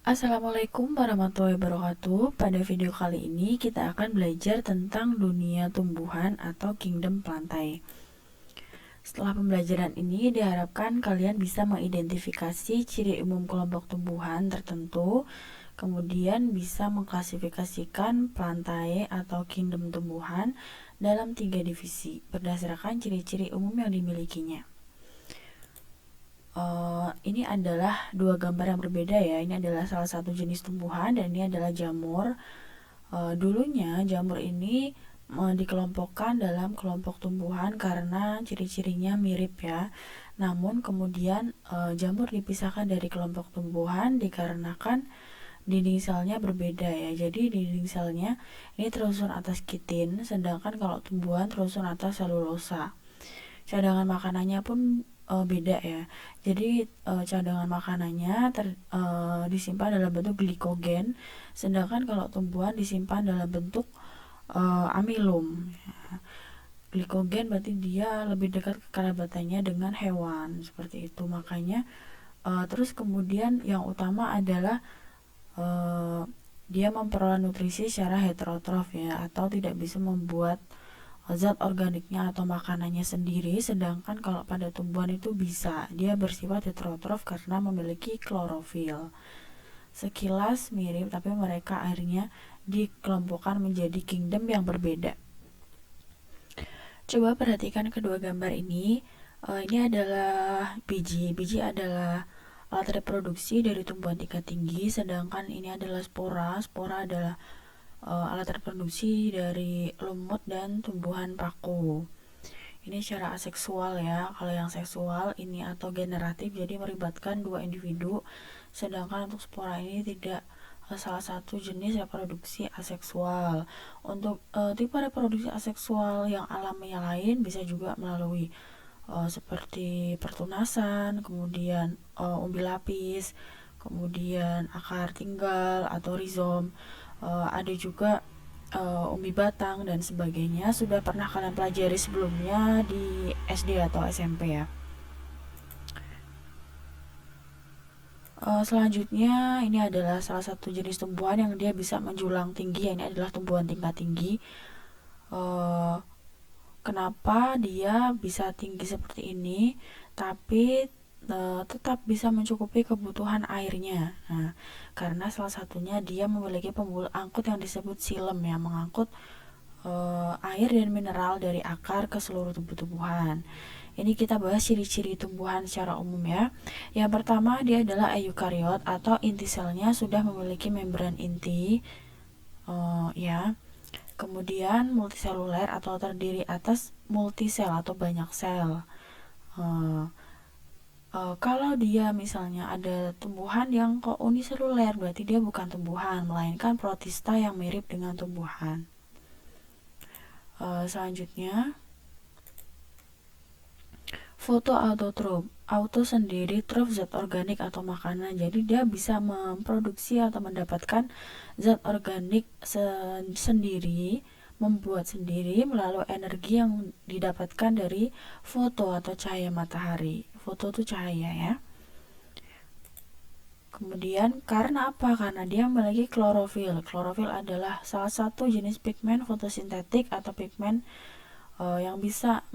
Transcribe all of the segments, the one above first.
Assalamualaikum warahmatullahi wabarakatuh. Pada video kali ini kita akan belajar tentang dunia tumbuhan atau kingdom plantae. Setelah pembelajaran ini diharapkan kalian bisa mengidentifikasi ciri umum kelompok tumbuhan tertentu, kemudian bisa mengklasifikasikan plantae atau kingdom tumbuhan dalam 3 divisi berdasarkan ciri-ciri umum yang dimilikinya. Ini adalah dua gambar yang berbeda ya. Ini adalah salah satu jenis tumbuhan dan ini adalah jamur. Dulunya jamur ini dikelompokkan dalam kelompok tumbuhan karena ciri-cirinya mirip ya. Namun kemudian jamur dipisahkan dari kelompok tumbuhan dikarenakan dinding selnya berbeda ya. Jadi dinding selnya ini tersusun atas kitin, sedangkan kalau tumbuhan tersusun atas selulosa. Cadangan makanannya pun beda ya. Jadi cadangan makanannya disimpan dalam bentuk glikogen, sedangkan kalau tumbuhan disimpan dalam bentuk amilum. Glikogen berarti dia lebih dekat kekerabatannya dengan hewan, seperti itu. Makanya terus kemudian yang utama adalah dia memperoleh nutrisi secara heterotrof ya, atau tidak bisa membuat zat organiknya atau makanannya sendiri, sedangkan kalau pada tumbuhan itu bisa, dia bersifat heterotrof karena memiliki klorofil. Sekilas mirip, tapi mereka akhirnya dikelompokkan menjadi kingdom yang berbeda. Coba perhatikan kedua gambar ini. Ini adalah biji. Biji adalah alat reproduksi dari tumbuhan tingkat tinggi, sedangkan ini adalah spora. Spora adalah alat reproduksi dari lumut dan tumbuhan paku. Ini secara aseksual ya. Kalau yang seksual ini atau generatif, jadi melibatkan dua individu, sedangkan untuk spora ini tidak, salah satu jenis reproduksi aseksual. Untuk tipe reproduksi aseksual yang alamiah lain bisa juga melalui seperti pertunasan, kemudian umbi lapis, kemudian akar tinggal atau rizom, ada juga umbi batang dan sebagainya. Sudah pernah kalian pelajari sebelumnya di SD atau SMP ya. Selanjutnya ini adalah salah satu jenis tumbuhan yang dia bisa menjulang tinggi. Ini adalah tumbuhan tingkat tinggi. Kenapa dia bisa tinggi seperti ini tapi tetap bisa mencukupi kebutuhan airnya? Nah, karena salah satunya dia memiliki pembuluh angkut yang disebut xilem yang mengangkut air dan mineral dari akar ke seluruh tubuh-tumbuhan. Ini kita bahas ciri-ciri tumbuhan secara umum ya. Yang pertama, dia adalah eukariot atau inti selnya sudah memiliki membran inti ya. Kemudian multiseluler atau terdiri atas multisel atau banyak sel. Kalau dia misalnya ada tumbuhan yang kok uniseluler, berarti dia bukan tumbuhan, melainkan protista yang mirip dengan tumbuhan. Selanjutnya, fotoautotrof. Auto sendiri, trof zat organik atau makanan. Jadi dia bisa memproduksi atau mendapatkan zat organik sendiri, membuat sendiri melalui energi yang didapatkan dari foto atau cahaya matahari. Foto itu cahaya ya. Kemudian karena apa? Karena dia memiliki klorofil. Klorofil adalah salah satu jenis pigmen fotosintetik atau pigmen yang bisa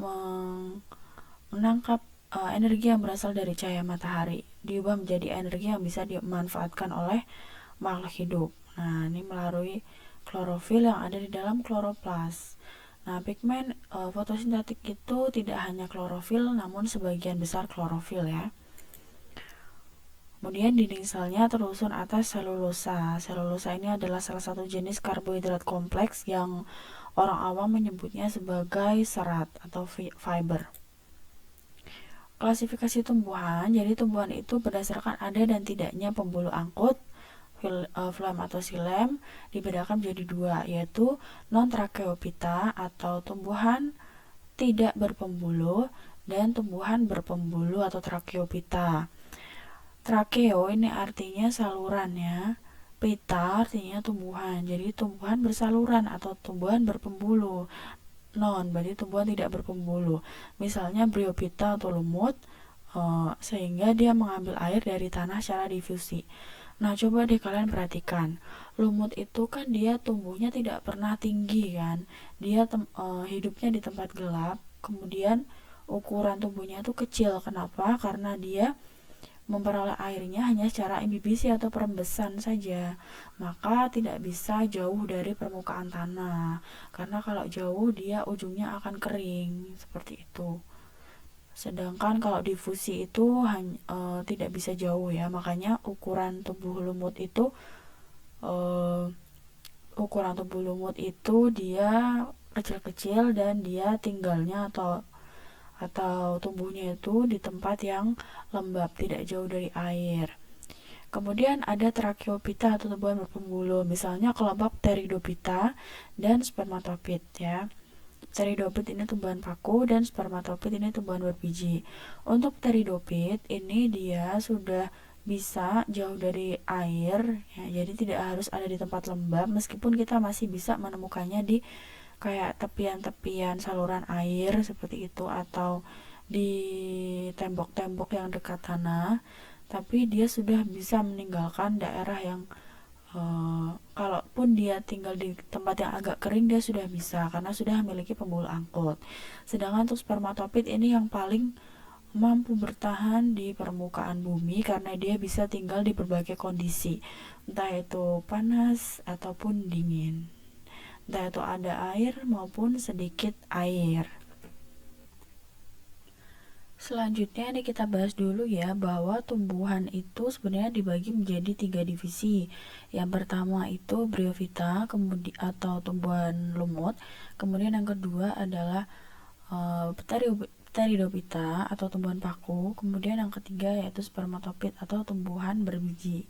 menangkap energi yang berasal dari cahaya matahari, diubah menjadi energi yang bisa dimanfaatkan oleh makhluk hidup. Nah, ini melalui klorofil yang ada di dalam kloroplas. Nah, pigmen fotosintetik itu tidak hanya klorofil, namun sebagian besar klorofil ya. Kemudian dinding selnya tersusun atas selulosa. Selulosa ini adalah salah satu jenis karbohidrat kompleks yang orang awam menyebutnya sebagai serat atau fiber. Klasifikasi tumbuhan, jadi tumbuhan itu berdasarkan ada dan tidaknya pembuluh angkut, phloem atau xilem, dibedakan menjadi dua, yaitu non-tracheophyta atau tumbuhan tidak berpembuluh dan tumbuhan berpembuluh atau tracheophyta. Tracheo ini artinya saluran ya, pita artinya tumbuhan, jadi tumbuhan bersaluran atau tumbuhan berpembuluh. Non berarti tumbuhan tidak berpembuluh, misalnya bryophyta atau lumut, sehingga dia mengambil air dari tanah secara difusi. Nah, coba deh kalian perhatikan. Lumut itu kan dia tumbuhnya tidak pernah tinggi kan. Dia hidupnya di tempat gelap. Kemudian ukuran tubuhnya itu kecil. Kenapa? Karena dia memperoleh airnya hanya secara imbibisi atau perembesan saja. Maka tidak bisa jauh dari permukaan tanah. Karena kalau jauh dia ujungnya akan kering. Seperti itu. Sedangkan kalau difusi itu tidak bisa jauh ya, makanya eh, ukuran tubuh lumut itu dia kecil-kecil dan dia tinggalnya atau tumbuhnya itu di tempat yang lembab, tidak jauh dari air. Kemudian ada Tracheophyta atau tumbuhan berpembuluh, misalnya kelompok Pteridophyta dan Spermatophyte ya. Pteridophyte ini tumbuhan paku dan Spermatophyte ini tumbuhan berbiji. Untuk Pteridophyte ini dia sudah bisa jauh dari air ya, jadi tidak harus ada di tempat lembab, meskipun kita masih bisa menemukannya di kayak tepian-tepian saluran air seperti itu atau di tembok-tembok yang dekat tanah, tapi dia sudah bisa meninggalkan daerah yang kalaupun dia tinggal di tempat yang agak kering dia sudah bisa karena sudah memiliki pembuluh angkut. Sedangkan untuk spermatopit ini yang paling mampu bertahan di permukaan bumi karena dia bisa tinggal di berbagai kondisi, entah itu panas ataupun dingin, entah itu ada air maupun sedikit air. Selanjutnya ini kita bahas dulu ya bahwa tumbuhan itu sebenarnya dibagi menjadi 3 divisi. Yang pertama itu Bryophyta, kemudian atau tumbuhan lumut. Kemudian yang kedua adalah Pteridophyta atau tumbuhan paku. Kemudian yang ketiga yaitu Spermatophyte atau tumbuhan berbiji.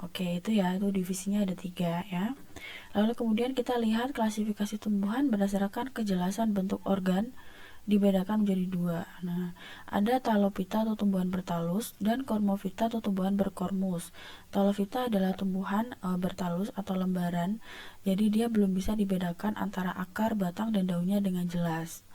Oke, itu ya, itu divisinya ada 3 ya. Lalu kemudian kita lihat klasifikasi tumbuhan berdasarkan kejelasan bentuk organ dibedakan menjadi 2. Nah, ada Talophyta atau tumbuhan bertalus dan Cormophyta atau tumbuhan berkormus. Talophyta adalah tumbuhan bertalus atau lembaran, jadi dia belum bisa dibedakan antara akar, batang, dan daunnya dengan jelas.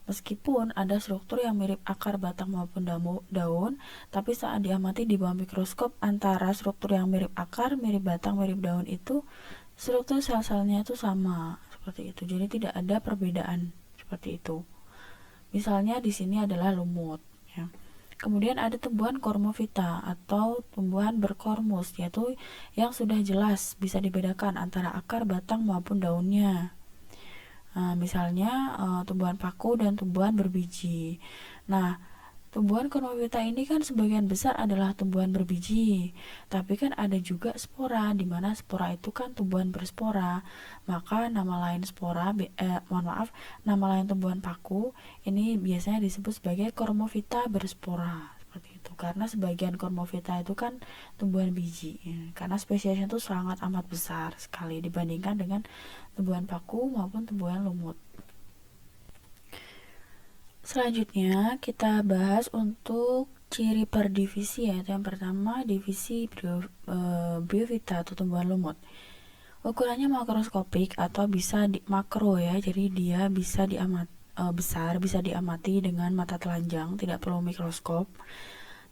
Meskipun ada struktur yang mirip akar, batang maupun daun, tapi saat diamati di bawah mikroskop antara struktur yang mirip akar, mirip batang, mirip daun itu struktur sel-selnya itu sama seperti itu. Jadi tidak ada perbedaan seperti itu. Misalnya di sini adalah lumut ya. Kemudian ada tumbuhan Cormophyta atau tumbuhan berkormus, yaitu yang sudah jelas bisa dibedakan antara akar, batang maupun daunnya. Misalnya tumbuhan paku dan tumbuhan berbiji. Nah, tumbuhan Cormophyta ini kan sebagian besar adalah tumbuhan berbiji, tapi kan ada juga spora, di mana spora itu kan tumbuhan berspora. Maka nama lain nama lain tumbuhan paku ini biasanya disebut sebagai Cormophyta berspora. Seperti itu. Karena sebagian Cormophyta itu kan tumbuhan biji, ya. Karena spesiesnya itu sangat amat besar sekali dibandingkan dengan tumbuhan paku maupun tumbuhan lumut. Selanjutnya kita bahas untuk ciri per divisi, yaitu yang pertama divisi Bryophyta atau tumbuhan lumut. Ukurannya makroskopik atau bisa makro ya, jadi dia bisa besar, bisa diamati dengan mata telanjang, tidak perlu mikroskop,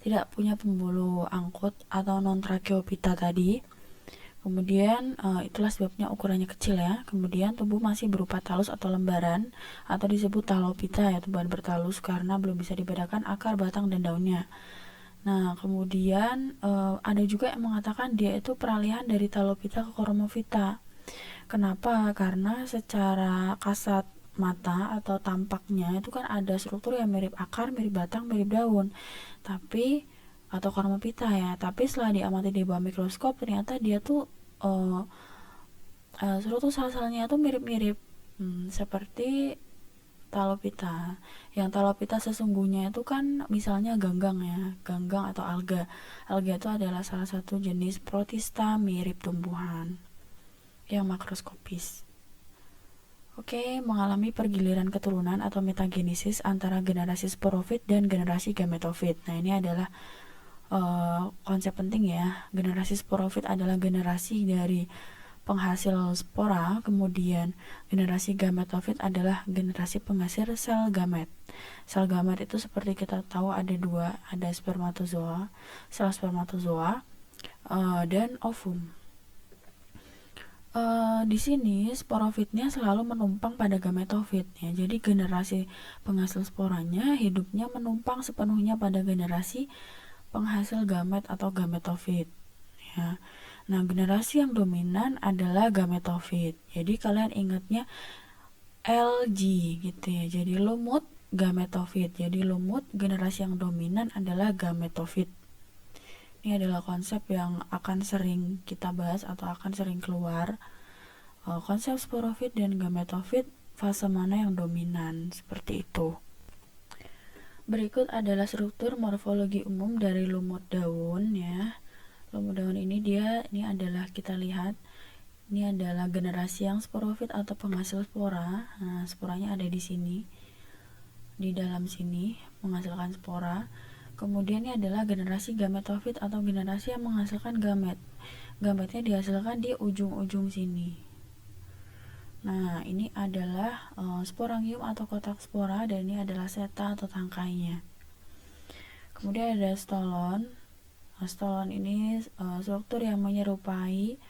tidak punya pembuluh angkut atau non-tracheophyta tadi. Kemudian itulah sebabnya ukurannya kecil ya. Kemudian tubuh masih berupa talus atau lembaran atau disebut talophyta ya, tumbuhan bertalus karena belum bisa dibedakan akar, batang, dan daunnya. Nah, kemudian ada juga yang mengatakan dia itu peralihan dari Talophyta ke Cormophyta. Kenapa? Karena secara kasat mata atau tampaknya itu kan ada struktur yang mirip akar, mirip batang, mirip daun. Tapi atau Cormophyta ya. Tapi setelah diamati di bawah mikroskop ternyata dia tuh struktur sel-selnya tuh mirip-mirip seperti Talophyta. Yang Talophyta sesungguhnya itu kan misalnya ganggang ya, ganggang atau alga. Alga itu adalah salah satu jenis protista mirip tumbuhan yang makroskopis. Oke, mengalami pergiliran keturunan atau metagenesis antara generasi sporofit dan generasi gametofit. Nah, ini adalah konsep penting ya. Generasi sporofit adalah generasi dari penghasil spora, kemudian generasi gametofit adalah generasi penghasil sel gamet. Sel gamet itu seperti kita tahu ada 2, ada spermatozoa, sel spermatozoa, dan ovum. Di sini sporofitnya selalu menumpang pada gametofit ya. Jadi generasi penghasil sporanya hidupnya menumpang sepenuhnya pada generasi penghasil gamet atau gametofit ya. Nah, generasi yang dominan adalah gametofit. Jadi kalian ingatnya LG gitu ya. Jadi lumut gametofit. Jadi lumut generasi yang dominan adalah gametofit. Ini adalah konsep yang akan sering kita bahas atau akan sering keluar. Konsep sporofit dan gametofit, fase mana yang dominan, seperti itu. Berikut adalah struktur morfologi umum dari lumut daun ya. Lumut daun ini adalah kita lihat, ini adalah generasi yang sporofit atau penghasil spora. Nah, sporanya ada di sini, di dalam sini menghasilkan spora. Kemudian ini adalah generasi gametofit atau generasi yang menghasilkan gamet. Gametnya dihasilkan di ujung-ujung sini. Nah, ini adalah sporangium atau kotak spora, dan ini adalah seta atau tangkainya. Kemudian ada stolon. Stolon ini struktur yang menyerupai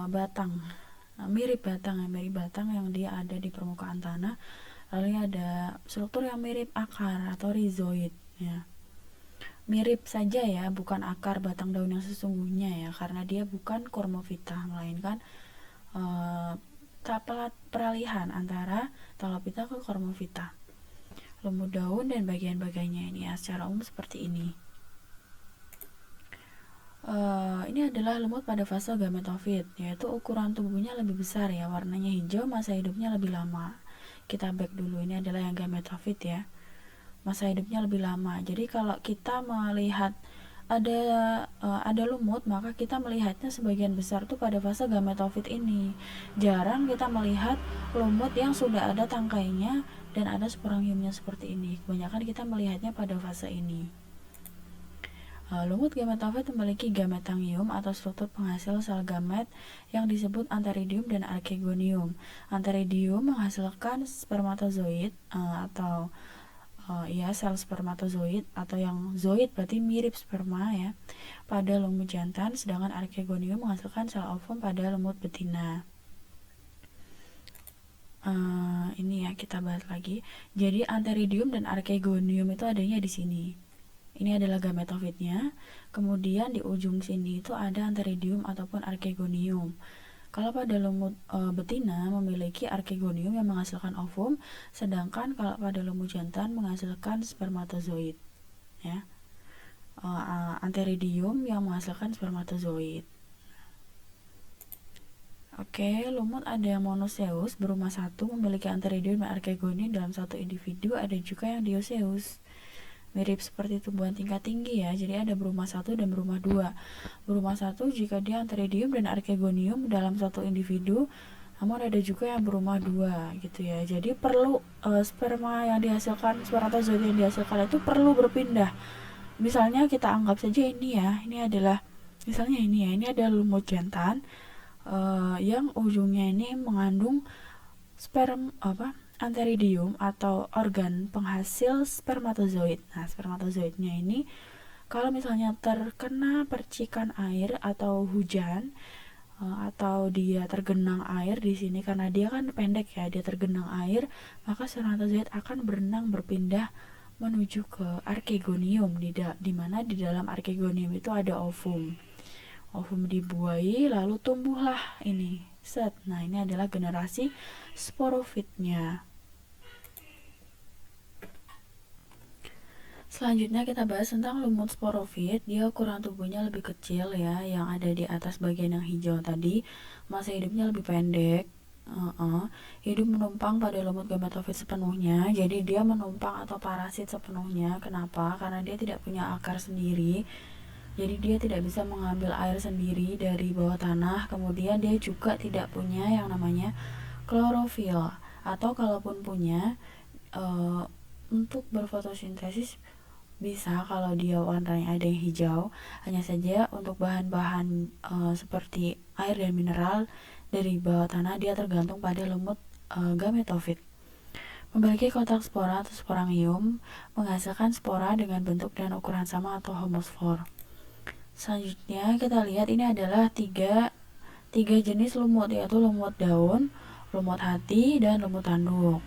batang, mirip batang yang dia ada di permukaan tanah. Lalu ada struktur yang mirip akar atau rhizoid ya. Mirip saja ya, bukan akar batang daun yang sesungguhnya ya, karena dia bukan Cormophyta, melainkan peralihan antara Talophyta ke Cormophyta. Lumut daun dan bagian-bagiannya ini ya, secara umum seperti ini. Ini adalah lumut pada fase gametofit, yaitu ukuran tubuhnya lebih besar ya, warnanya hijau, masa hidupnya lebih lama. Kita back dulu, ini adalah yang gametofit ya, masa hidupnya lebih lama. Jadi kalau kita melihat ada lumut, maka kita melihatnya sebagian besar tuh pada fase gametofit ini. Jarang kita melihat lumut yang sudah ada tangkainya dan ada sporangiumnya seperti ini. Kebanyakan kita melihatnya pada fase ini. Lumut gametofit memiliki gametangium atau struktur penghasil sel gamet yang disebut antheridium dan archegonium. Antheridium menghasilkan spermatozoid atau sel spermatozoid, atau yang zoid berarti mirip sperma ya, pada lumut jantan, sedangkan archegonium menghasilkan sel ovum pada lumut betina. Ini ya, kita bahas lagi. Jadi antheridium dan archegonium itu adanya di sini. Ini adalah gametofitnya. Kemudian di ujung sini itu ada antheridium ataupun archegonium. Kalau pada lumut betina memiliki archegonium yang menghasilkan ovum, sedangkan kalau pada lumut jantan menghasilkan spermatozoid ya. Antheridium yang menghasilkan spermatozoid. Oke, lumut ada yang monoceus berumah satu, memiliki antheridium dan archegonium dalam satu individu. Ada juga yang dioceus, mirip seperti tumbuhan tingkat tinggi ya. Jadi ada berumah satu dan berumah dua. Berumah satu jika dia antheridium dan archegonium dalam satu individu, namun ada juga yang berumah dua gitu ya. Jadi perlu sperma yang dihasilkan, spermatozoid yang dihasilkan itu perlu berpindah. Misalnya kita anggap saja ini ya, ini adalah misalnya ini ya, ini ada lumut jantan yang ujungnya ini mengandung antheridium atau organ penghasil spermatozoid. Nah, spermatozoidnya ini kalau misalnya terkena percikan air atau hujan atau dia tergenang air di sini, karena dia kan pendek ya, dia tergenang air, maka spermatozoid akan berenang berpindah menuju ke archegonium, di mana di dalam archegonium itu ada ovum. Ovum dibuahi, lalu tumbuhlah ini. Nah, ini adalah generasi sporofitnya. Selanjutnya kita bahas tentang lumut sporofit. Dia ukuran tubuhnya lebih kecil ya, yang ada di atas bagian yang hijau tadi. Masa hidupnya lebih pendek. Hidup menumpang pada lumut gametofit sepenuhnya. Jadi dia menumpang atau parasit sepenuhnya. Kenapa? Karena dia tidak punya akar sendiri. Jadi dia tidak bisa mengambil air sendiri dari bawah tanah. Kemudian dia juga tidak punya yang namanya klorofil, atau kalaupun punya untuk berfotosintesis bisa kalau dia warnanya ada yang hijau. Hanya saja untuk bahan-bahan seperti air dan mineral dari bawah tanah dia tergantung pada lumut gametofit. Memiliki kotak spora atau sporangium, menghasilkan spora dengan bentuk dan ukuran sama atau homosfor. Selanjutnya kita lihat ini adalah tiga jenis lumut, yaitu lumut daun, lumut hati, dan lumut tanduk.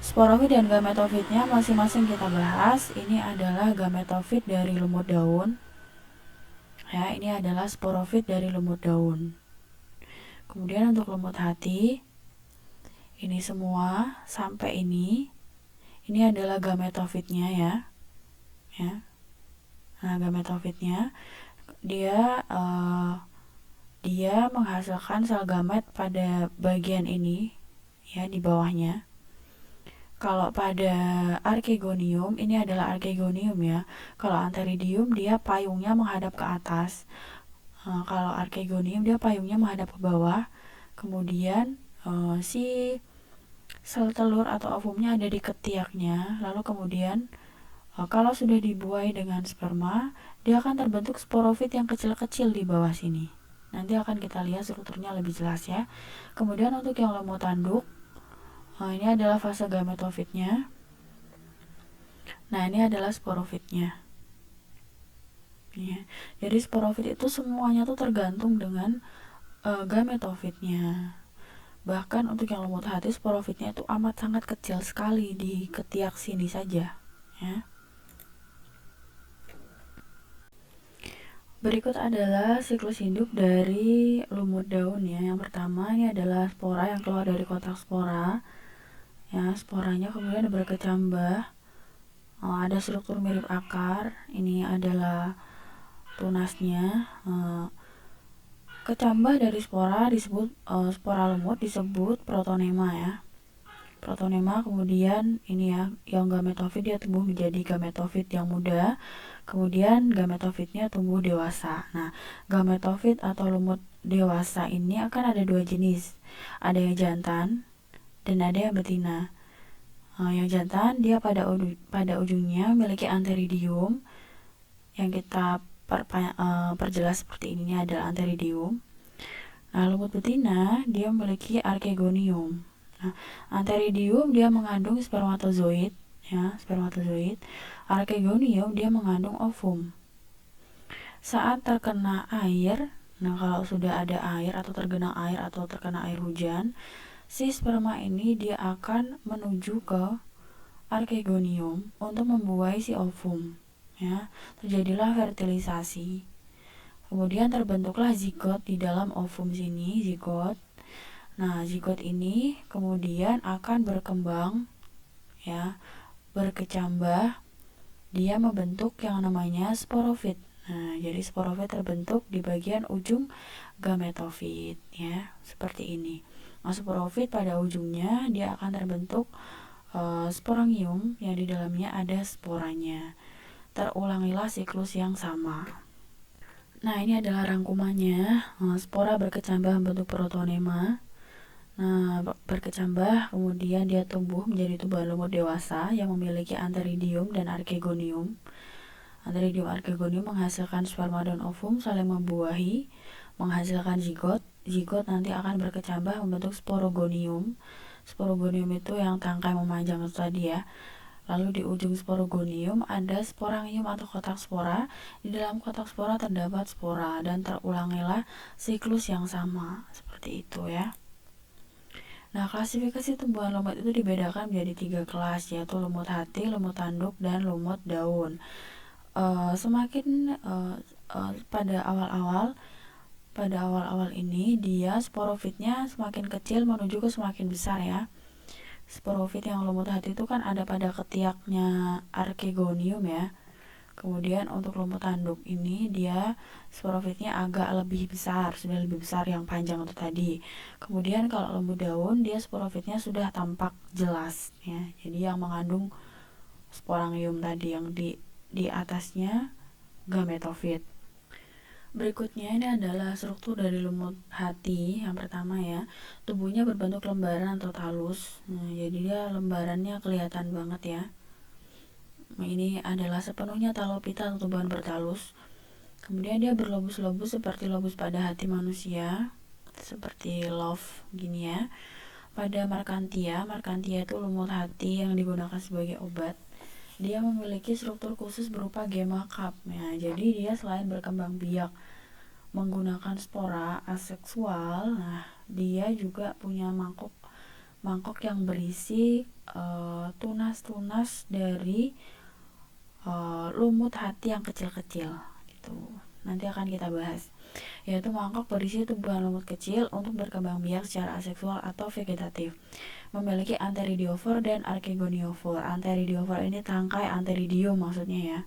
Sporofit dan gametofitnya masing-masing kita bahas. Ini adalah gametofit dari lumut daun. Ya, ini adalah sporofit dari lumut daun. Kemudian untuk lumut hati, ini semua sampai ini adalah gametofitnya ya. Nah, gametofitnya dia menghasilkan sel gamet pada bagian ini ya, di bawahnya. Kalau pada archegonium, ini adalah archegonium ya. Kalau antheridium dia payungnya menghadap ke atas. Kalau archegonium dia payungnya menghadap ke bawah. Kemudian si sel telur atau ovumnya ada di ketiaknya. Lalu kemudian kalau sudah dibuai dengan sperma, dia akan terbentuk sporofit yang kecil-kecil di bawah sini. Nanti akan kita lihat strukturnya lebih jelas ya. Kemudian untuk yang lumut tanduk, ini adalah fase gametofitnya. Nah, ini adalah sporofitnya. Ya. Jadi sporofit itu semuanya tuh tergantung dengan gametofitnya. Bahkan untuk yang lumut hati, sporofitnya itu amat sangat kecil sekali di ketiak sini saja. Ya. Berikut adalah siklus hidup dari lumut daun ya. Yang pertama ini adalah spora yang keluar dari kotak spora. Ya, sporanya kemudian berkecambah. Ada struktur mirip akar. Ini adalah tunasnya. Kecambah dari spora disebut spora lumut disebut protonema ya. Protonema kemudian ini ya, yang gametofit dia tumbuh menjadi gametofit yang muda. Kemudian gametofitnya tumbuh dewasa. Nah, gametofit atau lumut dewasa ini akan ada dua jenis. Ada yang jantan dan ada yang betina. Yang jantan dia pada ujungnya memiliki antheridium. Yang kita perjelas seperti ini adalah antheridium. Nah, lumut betina dia memiliki archegonium. Nah, antheridium dia mengandung spermatozoid ya, spermatozoid. Archegonium dia mengandung ovum. Saat terkena air, nah kalau sudah ada air atau tergenang air atau terkena air hujan, si sperma ini dia akan menuju ke archegonium untuk membuai si ovum ya. Terjadilah fertilisasi. Kemudian terbentuklah zigot di dalam ovum sini, zigot. Nah, zigot ini kemudian akan berkembang ya, berkecambah, dia membentuk yang namanya sporofit. Nah, jadi sporofit terbentuk di bagian ujung gametofit ya, seperti ini. Nah, sporofit pada ujungnya dia akan terbentuk sporangium yang di dalamnya ada sporanya. Terulangilah siklus yang sama. Nah, ini adalah rangkumannya. Spora berkecambah membentuk protonema. Nah, berkecambah, kemudian dia tumbuh menjadi tumbuhan lumut dewasa yang memiliki antheridium dan archegonium. Antheridium archegonium menghasilkan sperma dan ovum saling membuahi, menghasilkan zigot. Zigot nanti akan berkecambah membentuk sporogonium. Sporogonium itu yang tangkai memanjang itu tadi ya. Lalu di ujung sporogonium ada sporangium atau kotak spora. Di dalam kotak spora terdapat spora dan terulangilah siklus yang sama. Seperti itu ya. Nah, klasifikasi tumbuhan lumut itu dibedakan menjadi 3 kelas, yaitu lumut hati, lumut tanduk, dan lumut daun. Semakin pada awal-awal ini dia sporofitnya semakin kecil menuju ke semakin besar ya. Sporofit yang lumut hati itu kan ada pada ketiaknya archegonium ya. Kemudian untuk lumut tanduk ini dia sporofitnya agak lebih besar, sudah lebih besar yang panjang itu tadi. Kemudian kalau lumut daun dia sporofitnya sudah tampak jelas ya. Jadi yang mengandung sporangium tadi yang di atasnya gametofit. Berikutnya ini adalah struktur dari lumut hati. Yang pertama ya, tubuhnya berbentuk lembaran atau talus. Nah, jadi dia lembarannya kelihatan banget ya. Ini adalah sepenuhnya talopita atau tumbuhan bertalus. Kemudian dia berlobus-lobus seperti lobus pada hati manusia, seperti love gini ya. Pada markantia itu lumut hati yang digunakan sebagai obat. dia memiliki struktur khusus berupa gamma cup. Ya, jadi dia selain berkembang biak menggunakan spora aseksual, nah dia juga punya mangkok yang berisi tunas-tunas dari lumut hati yang kecil-kecil gitu. Nanti akan kita bahas, yaitu mangkok berisi tumbuhan lumut kecil untuk berkembang biak secara aseksual atau vegetatif. Memiliki anteridiofor dan arkegoniofor. Anteridiofor ini tangkai anteridium maksudnya ya.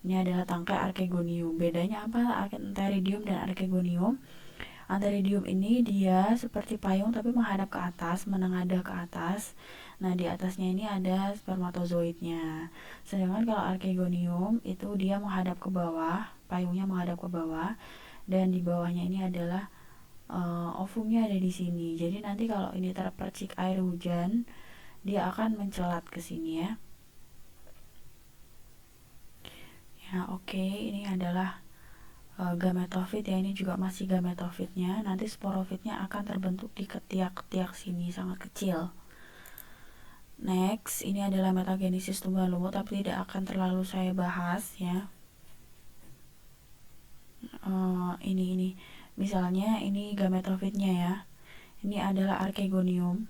Ini adalah tangkai archegonium. Bedanya apa anteridium dan archegonium? Anteridium ini dia seperti payung tapi menghadap ke atas, menengadah ke atas. Nah, di atasnya ini ada spermatozoidnya. Sedangkan kalau archegonium itu dia menghadap ke bawah, payungnya menghadap ke bawah, dan di bawahnya ini adalah ovumnya ada di sini. Jadi nanti kalau ini terpercik air hujan, dia akan mencelat ke sini ya. Ya, oke, ini adalah gametofit ya, ini juga masih gametofitnya. Nanti sporofitnya akan terbentuk di ketiak-ketiak sini, sangat kecil. Next, ini adalah metagenesis tumbuhan lumut, tapi tidak akan terlalu saya bahas ya. Ini misalnya ini gametofitnya ya. Ini adalah archegonium.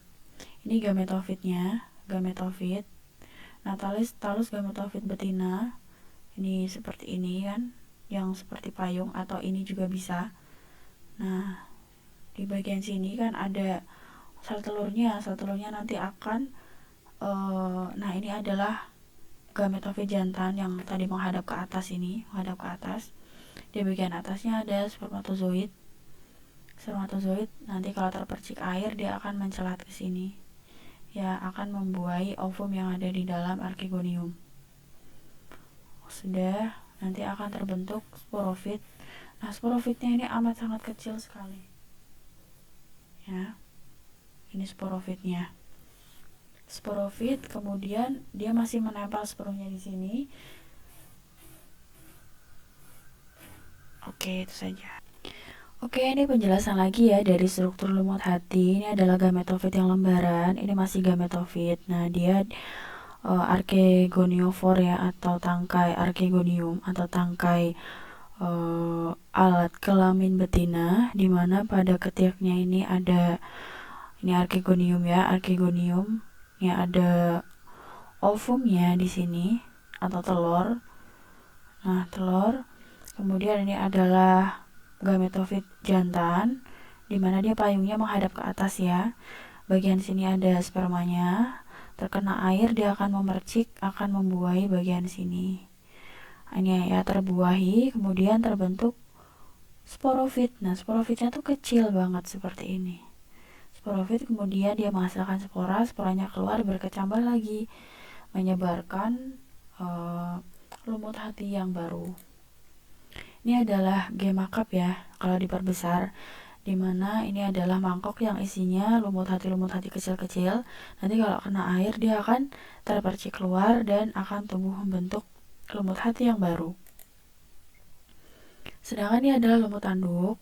Ini gametofitnya, gametofit. Nah, talus gametofit betina ini seperti ini kan, yang seperti payung, atau ini juga bisa. Nah, di bagian sini kan ada sel telurnya nanti akan nah ini adalah gametofit jantan yang tadi menghadap ke atas ini, menghadap ke atas. Di bagian atasnya ada spermatozoid. Spermatozoid nanti kalau terpercik air dia akan mencelat ke sini. Ya, akan membuahi ovum yang ada di dalam archegonium. Sudah, nanti akan terbentuk sporofit. Nah, sporofitnya ini amat sangat kecil sekali. Ya. Ini sporofitnya. Sporofit, kemudian dia masih menempel sepenuhnya di sini. Oke, itu saja. Oke, ini penjelasan lagi ya dari struktur lumut hati. Ini adalah gametofit yang lembaran. Ini masih gametofit. Nah, dia archegoniofor ya, atau tangkai archegonium, atau tangkai alat kelamin betina, dimana pada ketiaknya ini ada, ini archegonium ya, archegonium ya, ada ovumnya di sini atau telur. Nah, telur. Kemudian ini adalah gametofit jantan, dimana dia payungnya menghadap ke atas ya. Bagian sini ada spermanya, terkena air dia akan memercik, akan membuahi bagian sini. Ini ya, terbuahi, kemudian terbentuk sporofit. Nah, sporofitnya tuh kecil banget seperti ini. Sporofit kemudian dia menghasilkan spora, sporanya keluar berkecambah lagi, menyebarkan lumut hati yang baru. Ini adalah gamma cup ya, kalau diperbesar, dimana ini adalah mangkok yang isinya lumut hati kecil-kecil. Nanti kalau kena air dia akan terpercik keluar dan akan tumbuh membentuk lumut hati yang baru. Sedangkan ini adalah lumut tanduk.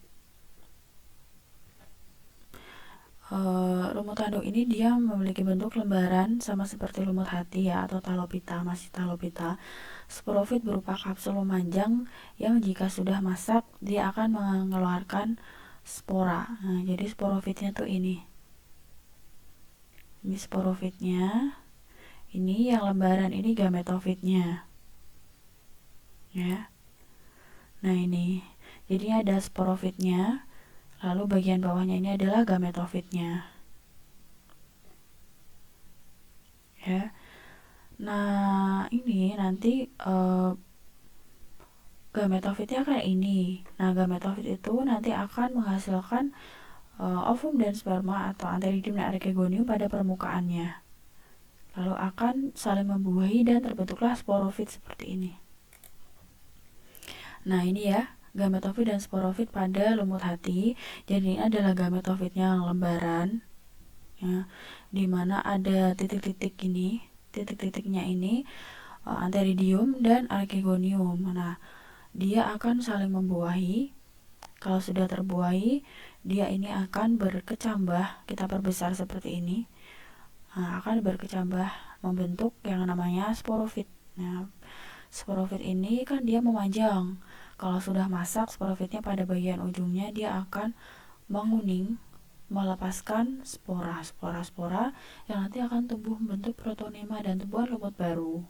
Lumut tanduk ini dia memiliki bentuk lembaran sama seperti lumut hati ya, atau talopita, masih talopita. Sporofit berupa kapsul memanjang yang jika sudah masak dia akan mengeluarkan spora. Nah, jadi sporofitnya tuh ini sporofitnya. Ini yang lembaran ini gametofitnya ya. Nah, ini jadi ada sporofitnya, lalu bagian bawahnya ini adalah gametofitnya ya. Nah, ini nanti gametofitnya kayak ini. Nah, gametofit itu nanti akan menghasilkan ovum dan sperma atau anteridium dan archegonium pada permukaannya. Lalu akan saling membuahi dan terbentuklah sporofit seperti ini. Nah, ini ya, gametofit dan sporofit pada lumut hati. Jadi ini adalah gametofitnya yang lembaran ya, dimana ada titik-titik ini, titik-titiknya ini anteridium dan archegonium. Nah, dia akan saling membuahi. Kalau sudah terbuahi, dia ini akan berkecambah, kita perbesar seperti ini. Nah, akan berkecambah membentuk yang namanya sporofit. Nah, sporofit ini kan dia memanjang. Kalau sudah masak, sporofitnya pada bagian ujungnya dia akan menguning, melepaskan spora yang nanti akan tumbuh membentuk protonema dan tumbuhan lumut baru.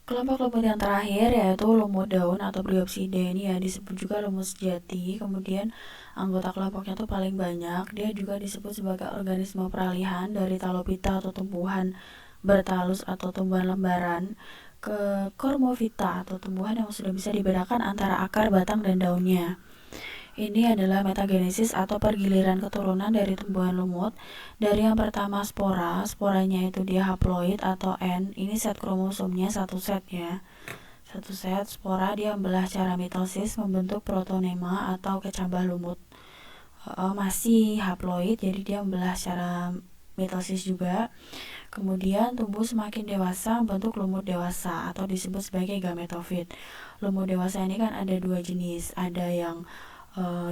Kelompok lumut yang terakhir yaitu lumut daun atau Bryopsida, ini ya disebut juga lumut sejati. Kemudian anggota kelompoknya tuh paling banyak. Dia juga disebut sebagai organisme peralihan dari talopita atau tumbuhan bertalus atau tumbuhan lembaran ke Cormovita atau tumbuhan yang sudah bisa dibedakan antara akar, batang, dan daunnya. Ini adalah metagenesis atau pergiliran keturunan dari tumbuhan lumut. Dari yang pertama sporanya itu dia haploid atau N. Ini set kromosomnya satu set ya. Satu set spora dia membelah cara mitosis membentuk protonema atau kecambah lumut. Masih haploid, jadi dia membelah cara mitosis juga. Kemudian tumbuh semakin dewasa membentuk lumut dewasa atau disebut sebagai gametofit. Lumut dewasa ini kan ada dua jenis, ada yang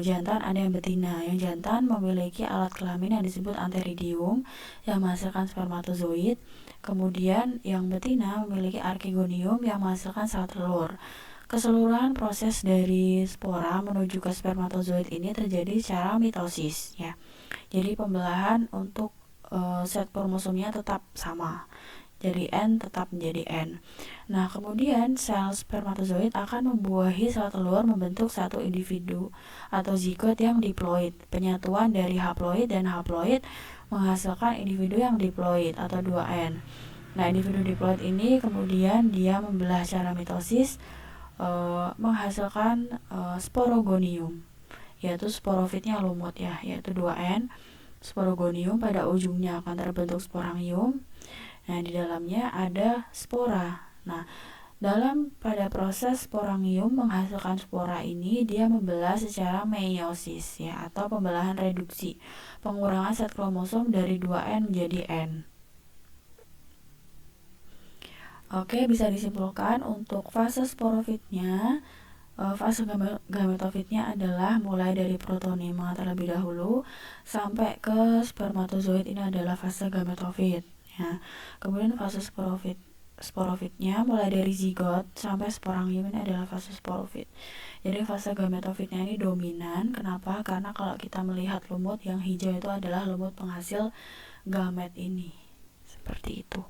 jantan, ada yang betina. Yang jantan memiliki alat kelamin yang disebut antheridium yang menghasilkan spermatozoid. Kemudian yang betina memiliki archegonium yang menghasilkan sel telur. Keseluruhan proses dari spora menuju ke spermatozoid ini terjadi secara mitosis ya. Jadi pembelahan untuk set kromosomnya tetap sama. Jadi N tetap menjadi N. Nah, kemudian sel spermatozoid akan membuahi sel telur membentuk satu individu atau zigot yang diploid. Penyatuan dari haploid dan haploid menghasilkan individu yang diploid atau 2N. Nah, individu diploid ini kemudian dia membelah cara mitosis menghasilkan sporogonium, yaitu sporofitnya lumut ya, yaitu 2N. Sporogonium pada ujungnya akan terbentuk sporangium. Nah, di dalamnya ada spora. Nah, pada proses sporangium menghasilkan spora ini dia membelah secara meiosis ya, atau pembelahan reduksi, pengurangan set kromosom dari 2N menjadi N. Oke, bisa disimpulkan untuk fase sporofitnya, fase gametofitnya adalah mulai dari protonema terlebih dahulu sampai ke spermatozoid, ini adalah fase gametofit ya. Kemudian fase sporofitnya mulai dari zigot sampai sporangium, ini adalah fase sporofit. Jadi fase gametofitnya ini dominan. Kenapa? Karena kalau kita melihat lumut yang hijau itu adalah lumut penghasil gamet ini. Seperti itu.